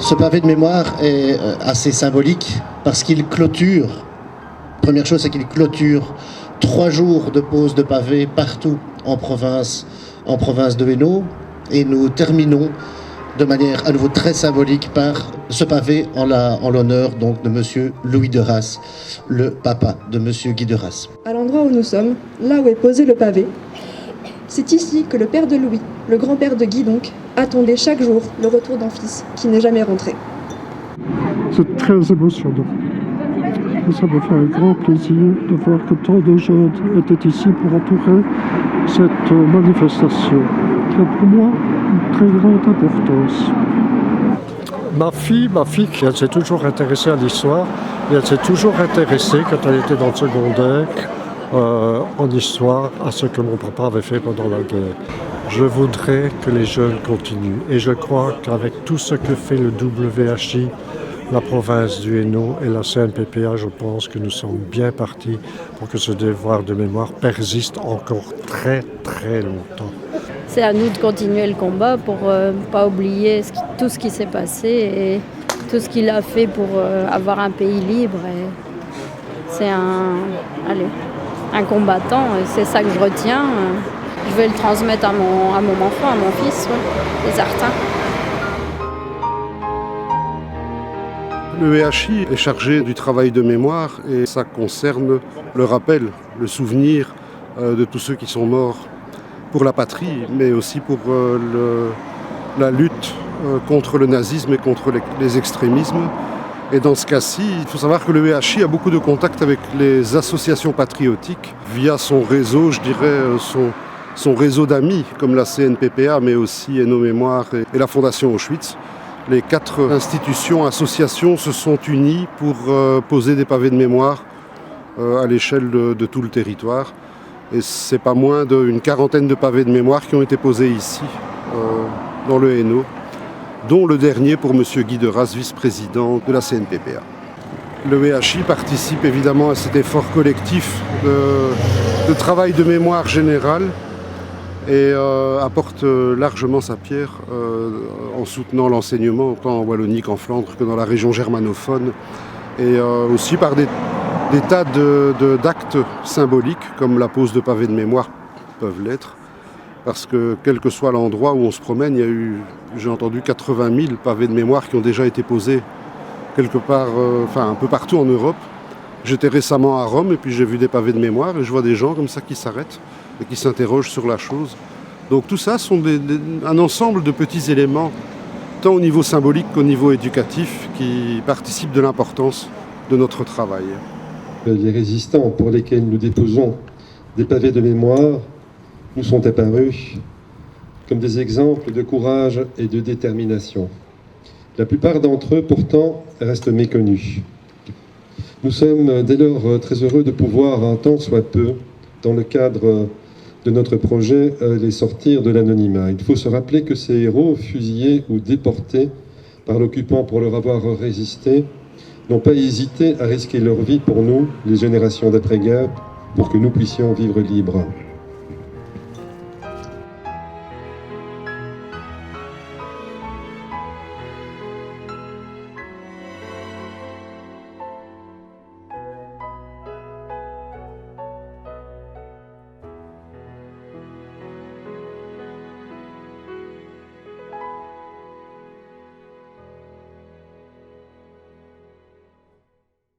Ce pavé de mémoire est assez symbolique parce qu'il clôture, première chose c'est qu'il clôture 3 jours de pose de pavé partout en province de Hainaut, et nous terminons de manière à nouveau très symbolique par ce pavé en l'honneur donc de Monsieur Louis de Rasse, le papa de Monsieur Guy de Rasse. À l'endroit où nous sommes, là où est posé le pavé, c'est ici que le père de Louis, le grand-père de Guy donc, attendait chaque jour le retour d'un fils qui n'est jamais rentré. C'est très émotionnant. Et ça me fait un grand plaisir de voir que tant de jeunes étaient ici pour entourer cette manifestation, qui a pour moi une très grande importance. Ma fille qui elle s'est toujours intéressée à l'histoire, et elle s'est toujours intéressée quand elle était dans le secondaire en histoire à ce que mon papa avait fait pendant la guerre. Je voudrais que les jeunes continuent, et je crois qu'avec tout ce que fait le WHI, la province du Hainaut et la CNPPA, je pense que nous sommes bien partis pour que ce devoir de mémoire persiste encore très très longtemps. C'est à nous de continuer le combat pour ne pas oublier tout ce qui s'est passé et tout ce qu'il a fait pour avoir un pays libre. Et c'est un combattant, et c'est ça que je retiens. Je vais le transmettre à mon enfant, à mon fils, c'est certain. Le EHI est chargé du travail de mémoire et ça concerne le rappel, le souvenir de tous ceux qui sont morts pour la patrie, mais aussi pour la lutte contre le nazisme et contre les extrémismes. Et dans ce cas-ci, il faut savoir que le EHI a beaucoup de contacts avec les associations patriotiques via son réseau, je dirais, son réseau d'amis, comme la CNPPA, mais aussi Hainaut Mémoire et la Fondation Auschwitz. Les 4 institutions, associations se sont unies pour poser des pavés de mémoire à l'échelle de tout le territoire. Et c'est pas moins d'une 40aine de pavés de mémoire qui ont été posés ici, dans le Hainaut, dont le dernier pour M. Guy de Rasse, vice-président de la CNPPA. Le EHI participe évidemment à cet effort collectif de travail de mémoire générale et apporte largement sa pierre en soutenant l'enseignement tant en Wallonie qu'en Flandre que dans la région germanophone, et aussi par des tas d'actes symboliques comme la pose de pavés de mémoire peuvent l'être, parce que quel que soit l'endroit où on se promène, il y a eu, j'ai entendu, 80 000 pavés de mémoire qui ont déjà été posés quelque part, un peu partout en Europe. J'étais récemment à Rome et puis j'ai vu des pavés de mémoire et je vois des gens comme ça qui s'arrêtent et qui s'interrogent sur la chose. Donc tout ça sont un ensemble de petits éléments, tant au niveau symbolique qu'au niveau éducatif, qui participent de l'importance de notre travail. Les résistants pour lesquels nous déposons des pavés de mémoire nous sont apparus comme des exemples de courage et de détermination. La plupart d'entre eux, pourtant, restent méconnus. Nous sommes dès lors très heureux de pouvoir, un tant soit peu, dans le cadre de notre projet, les sortir de l'anonymat. Il faut se rappeler que ces héros, fusillés ou déportés par l'occupant pour leur avoir résisté, n'ont pas hésité à risquer leur vie pour nous, les générations d'après-guerre, pour que nous puissions vivre libres.